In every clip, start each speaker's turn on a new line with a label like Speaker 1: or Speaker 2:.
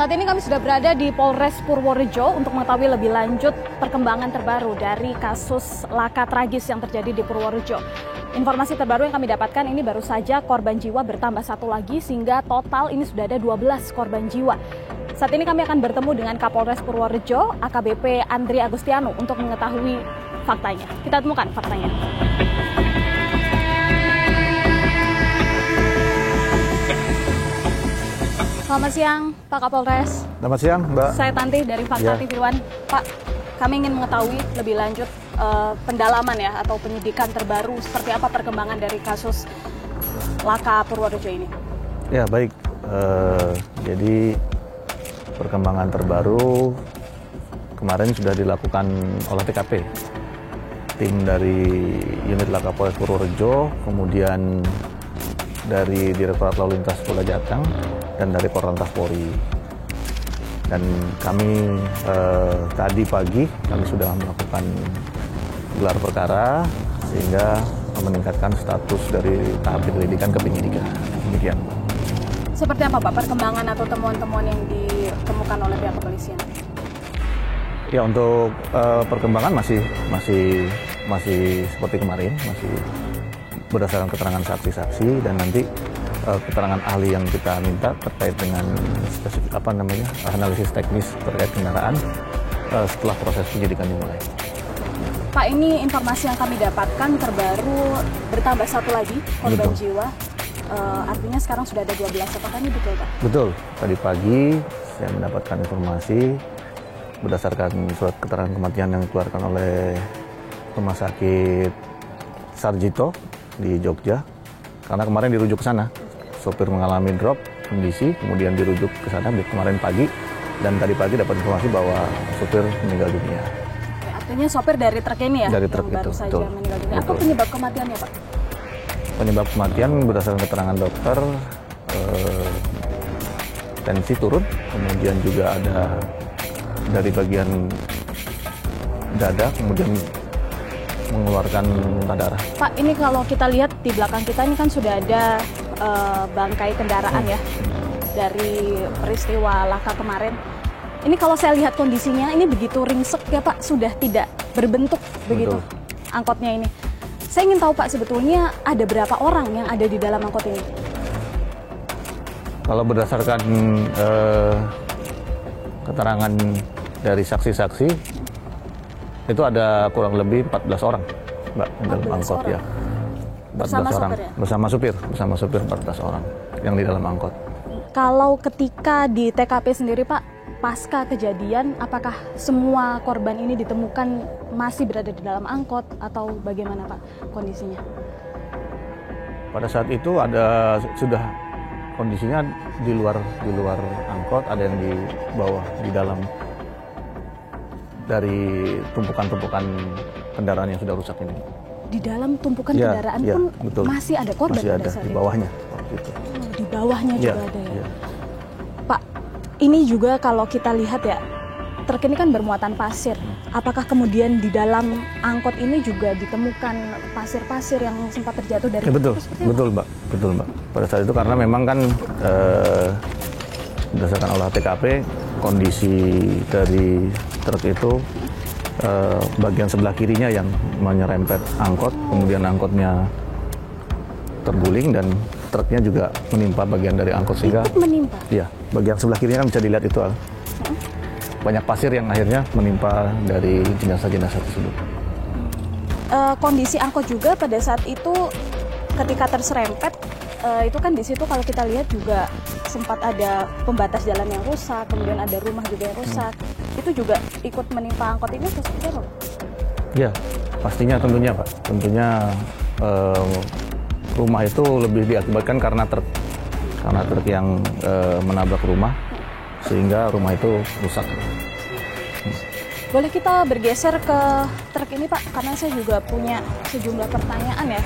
Speaker 1: Saat ini kami sudah berada di Polres Purworejo untuk mengetahui lebih lanjut perkembangan terbaru dari kasus laka tragis yang terjadi di Purworejo. Informasi terbaru yang kami dapatkan ini baru saja korban jiwa bertambah satu lagi sehingga total ini sudah ada 12 korban jiwa. Saat ini kami akan bertemu dengan Kapolres Purworejo, AKBP Andri Agustiano untuk mengetahui faktanya. Kita temukan faktanya. Selamat siang, Pak Kapolres.
Speaker 2: Selamat siang, Mbak.
Speaker 1: Saya Tanti dari Fakta TV One. Pak, kami ingin mengetahui lebih lanjut pendalaman ya atau penyidikan terbaru seperti apa perkembangan dari kasus laka Purworejo ini.
Speaker 2: Ya, baik. Jadi perkembangan terbaru kemarin sudah dilakukan olah TKP. Tim dari unit laka Polres Purworejo, kemudian dari Direktorat Lalu Lintas Polda Jateng, dan dari Korlantas Polri. Dan kami tadi pagi kami sudah melakukan gelar perkara sehingga meningkatkan status dari tahap penyelidikan ke penyidikan. Demikian.
Speaker 1: Seperti apa Pak perkembangan atau temuan-temuan yang ditemukan oleh pihak kepolisian?
Speaker 2: Ya, untuk perkembangan masih seperti kemarin, masih berdasarkan keterangan saksi-saksi dan nanti keterangan ahli yang kita minta terkait dengan analisis teknis terkait kendaraan setelah proses penyidikan dimulai.
Speaker 1: Pak, ini informasi yang kami dapatkan terbaru bertambah satu lagi korban jiwa. Artinya sekarang sudah ada 12. Apakah ini betul, Pak?
Speaker 2: Betul. Tadi pagi saya mendapatkan informasi berdasarkan surat keterangan kematian yang dikeluarkan oleh Rumah Sakit Sarjito di Jogja. Karena kemarin dirujuk ke sana. Sopir mengalami drop kondisi, kemudian dirujuk ke sana kemarin pagi, dan tadi pagi dapat informasi bahwa sopir meninggal dunia.
Speaker 1: Artinya sopir dari truk ini ya?
Speaker 2: Dari truk
Speaker 1: yang
Speaker 2: itu,
Speaker 1: baru saja
Speaker 2: betul.
Speaker 1: meninggal dunia. Apa
Speaker 2: Betul.
Speaker 1: penyebab kematiannya, Pak?
Speaker 2: Penyebab kematian berdasarkan keterangan dokter, tensi turun, kemudian juga ada dari bagian dada, kemudian mengeluarkan muntah darah.
Speaker 1: Pak, ini kalau kita lihat di belakang kita ini kan sudah ada bangkai kendaraan ya dari peristiwa laka kemarin. Ini kalau saya lihat kondisinya ini begitu ringsek ya Pak, sudah tidak berbentuk begitu angkotnya ini. Saya ingin tahu Pak, sebetulnya ada berapa orang yang ada di dalam angkot ini?
Speaker 2: Kalau berdasarkan keterangan dari saksi-saksi, itu ada kurang lebih 14 orang, Mbak, dalam angkot
Speaker 1: orang.
Speaker 2: Ya. 14 orang bersama supir 14 orang yang di dalam angkot.
Speaker 1: Kalau ketika di TKP sendiri Pak, pasca kejadian, apakah semua korban ini ditemukan masih berada di dalam angkot atau bagaimana Pak kondisinya?
Speaker 2: Pada saat itu sudah kondisinya di luar angkot, ada yang di bawah, di dalam dari tumpukan kendaraan yang sudah rusak ini.
Speaker 1: Di dalam tumpukan kendaraan pun
Speaker 2: betul.
Speaker 1: Masih ada korban
Speaker 2: masih ada
Speaker 1: saat
Speaker 2: di
Speaker 1: itu?
Speaker 2: bawahnya.
Speaker 1: Di bawahnya juga ada ya?
Speaker 2: Ya.
Speaker 1: Pak, ini juga kalau kita lihat ya, truk ini kan bermuatan pasir. Apakah kemudian di dalam angkot ini juga ditemukan pasir-pasir yang sempat terjatuh dari
Speaker 2: betul, Mbak. Pada saat itu karena memang kan berdasarkan olah TKP, kondisi dari truk itu bagian sebelah kirinya yang menyerempet angkot, kemudian angkotnya terguling dan truknya juga menimpa bagian dari angkot sehingga
Speaker 1: menimpa.
Speaker 2: Iya, bagian sebelah kirinya kan bisa dilihat itu banyak pasir yang akhirnya menimpa dari jenazah-jenazah tersebut.
Speaker 1: Kondisi angkot juga pada saat itu ketika terserempet, itu kan di situ kalau kita lihat juga sempat ada pembatas jalan yang rusak, kemudian ada rumah juga yang rusak. Itu juga ikut menimpa angkot ini atau seperti apa? Ya,
Speaker 2: pastinya tentunya Pak. Tentunya rumah itu lebih diakibatkan karena truk yang menabrak rumah sehingga rumah itu rusak.
Speaker 1: Boleh kita bergeser ke truk ini Pak, karena saya juga punya sejumlah pertanyaan ya.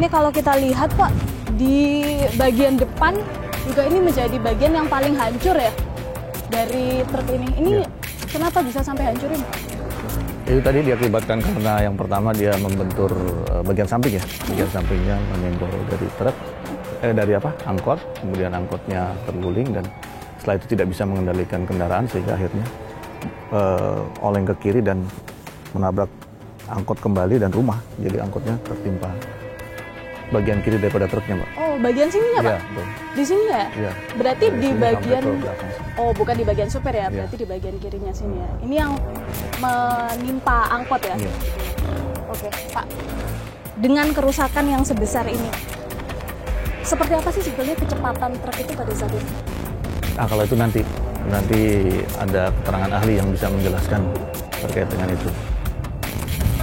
Speaker 1: Ini kalau kita lihat Pak, di bagian depan juga ini menjadi bagian yang paling hancur ya dari truk ini. Ini kenapa bisa sampai hancurin?
Speaker 2: Itu tadi diakibatkan karena yang pertama dia membentur bagian samping ya, bagian sampingnya menyenggol dari truk, angkot, kemudian angkotnya terguling dan Setelah itu tidak bisa mengendalikan kendaraan sehingga akhirnya oleng ke kiri dan menabrak angkot kembali dan rumah. Jadi angkotnya tertimpa bagian kiri daripada truknya, Mbak.
Speaker 1: Oh, bagian sininya, Pak?
Speaker 2: Iya, betul.
Speaker 1: Di sini ya?
Speaker 2: Iya.
Speaker 1: Berarti
Speaker 2: Dari
Speaker 1: di
Speaker 2: sini
Speaker 1: bagian...
Speaker 2: sampai ke belakang sini.
Speaker 1: Oh, bukan di bagian supir ya?
Speaker 2: Iya.
Speaker 1: Berarti di bagian kirinya sini ya? Ini yang menimpa angkot ya?
Speaker 2: Iya.
Speaker 1: Oke, Pak. Dengan kerusakan yang sebesar ini, seperti apa sih sebetulnya kecepatan truk itu pada saat itu?
Speaker 2: Nah, kalau itu nanti ada keterangan ahli yang bisa menjelaskan terkait dengan itu.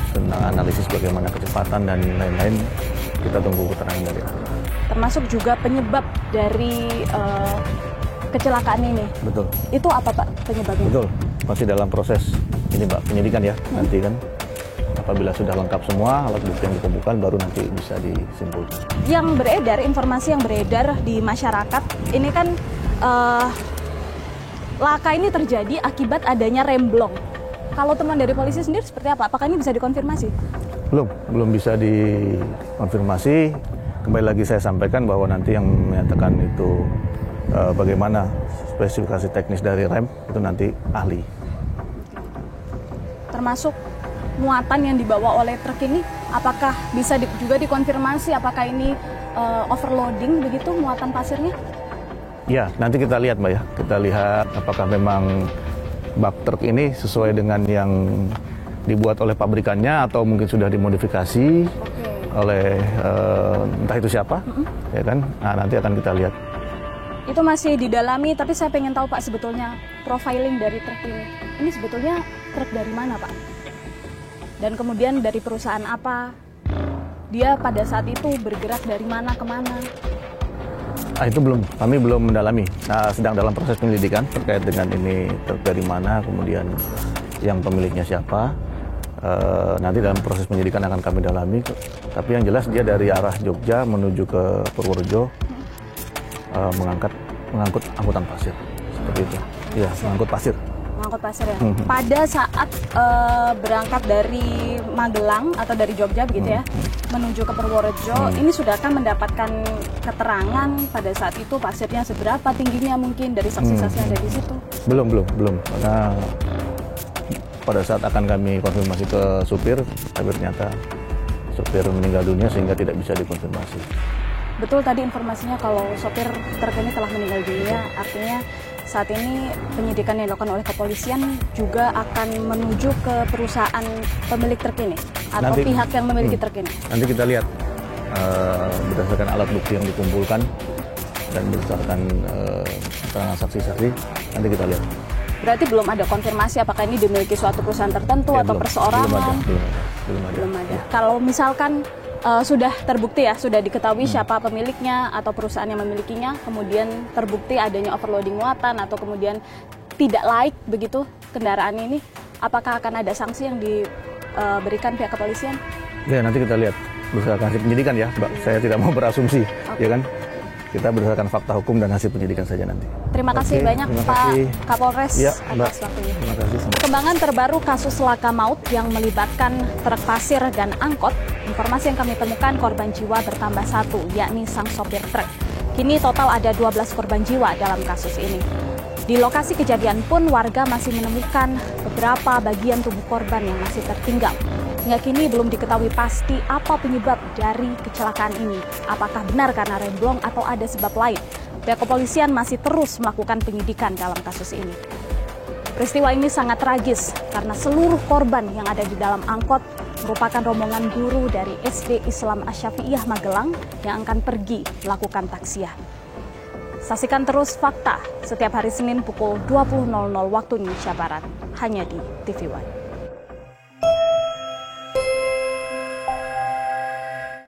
Speaker 2: Tentang analisis bagaimana kecepatan dan lain-lain, kita tunggu keterangan dari ahli.
Speaker 1: Termasuk juga penyebab dari kecelakaan ini.
Speaker 2: Betul.
Speaker 1: Itu apa, Pak, penyebabnya?
Speaker 2: Betul. Masih dalam proses ini, Mbak, penyidikan ya. Nanti kan apabila sudah lengkap semua alat bukti yang dikumpulkan baru nanti bisa disimpulkan.
Speaker 1: Yang beredar, informasi yang beredar di masyarakat, ini kan laka ini terjadi akibat adanya remblong. Kalau teman dari polisi sendiri seperti apa? Apakah ini bisa dikonfirmasi?
Speaker 2: Belum bisa dikonfirmasi. Kembali lagi saya sampaikan bahwa nanti yang menyatakan itu bagaimana spesifikasi teknis dari rem itu nanti ahli.
Speaker 1: Termasuk muatan yang dibawa oleh truk ini, apakah bisa juga dikonfirmasi apakah ini overloading begitu muatan pasirnya?
Speaker 2: Ya, nanti kita lihat, Mbak ya. Kita lihat apakah memang bak truk ini sesuai dengan yang dibuat oleh pabrikannya atau mungkin sudah dimodifikasi oleh entah itu siapa, ya kan? Nah, nanti akan kita lihat.
Speaker 1: Itu masih didalami, tapi saya pengen tahu, Pak, sebetulnya profiling dari truk ini. Ini sebetulnya truk dari mana, Pak? Dan kemudian dari perusahaan apa? Dia pada saat itu bergerak dari mana ke mana?
Speaker 2: Itu kami belum mendalami. Nah, sedang dalam proses penyelidikan terkait dengan ini truk dari mana, kemudian yang pemiliknya siapa. Nanti dalam proses penyelidikan akan kami dalami. Tapi yang jelas dia dari arah Jogja menuju ke Purworejo, mengangkut angkutan pasir, seperti itu. Iya, mengangkut pasir.
Speaker 1: Mengangkut pasir ya. Pada saat berangkat dari Magelang atau dari Jogja begitu ya, menuju ke Purworejo, ini sudahkah mendapatkan keterangan pada saat itu pasirnya seberapa tingginya mungkin dari saksi-saksi yang ada di situ? Belum.
Speaker 2: Karena pada saat akan kami konfirmasi ke supir, tapi ternyata supir meninggal dunia sehingga tidak bisa dikonfirmasi.
Speaker 1: Betul tadi informasinya kalau sopir truk ini telah meninggal dunia, artinya saat ini penyidikan yang dilakukan oleh kepolisian juga akan menuju ke perusahaan pemilik truk ini atau
Speaker 2: nanti,
Speaker 1: pihak yang memiliki truk ini.
Speaker 2: Nanti kita lihat berdasarkan alat bukti yang dikumpulkan dan berdasarkan keterangan saksi-saksi, nanti kita lihat.
Speaker 1: Berarti belum ada konfirmasi apakah ini dimiliki suatu perusahaan tertentu atau perseorangan?
Speaker 2: Belum ada.
Speaker 1: Ya. Kalau misalkan sudah terbukti ya, sudah diketahui siapa pemiliknya atau perusahaan yang memilikinya, kemudian terbukti adanya overloading muatan atau kemudian tidak laik begitu kendaraan ini, apakah akan ada sanksi yang diberikan pihak kepolisian?
Speaker 2: Ya, nanti kita lihat berdasarkan hasil penyidikan ya, Mbak. Saya tidak mau berasumsi, ya kan? Kita berdasarkan fakta hukum dan hasil penyidikan saja nanti.
Speaker 1: Terima kasih banyak Pak Kapolres atas waktunya.
Speaker 2: Terima kasih.
Speaker 1: Perkembangan terbaru kasus laka maut yang melibatkan truk pasir dan angkot. Informasi yang kami temukan korban jiwa bertambah 1, yakni sang sopir truk. Kini total ada 12 korban jiwa dalam kasus ini. Di lokasi kejadian pun warga masih menemukan beberapa bagian tubuh korban yang masih tertinggal. Hingga kini belum diketahui pasti apa penyebab dari kecelakaan ini. Apakah benar karena remblong atau ada sebab lain? Pihak kepolisian masih terus melakukan penyidikan dalam kasus ini. Peristiwa ini sangat tragis karena seluruh korban yang ada di dalam angkot merupakan rombongan guru dari SD Islam Asy-Syafi'iyah Magelang yang akan pergi melakukan taksiyah. Saksikan terus Fakta setiap hari Senin pukul 20.00 waktu Indonesia Barat hanya di TV One.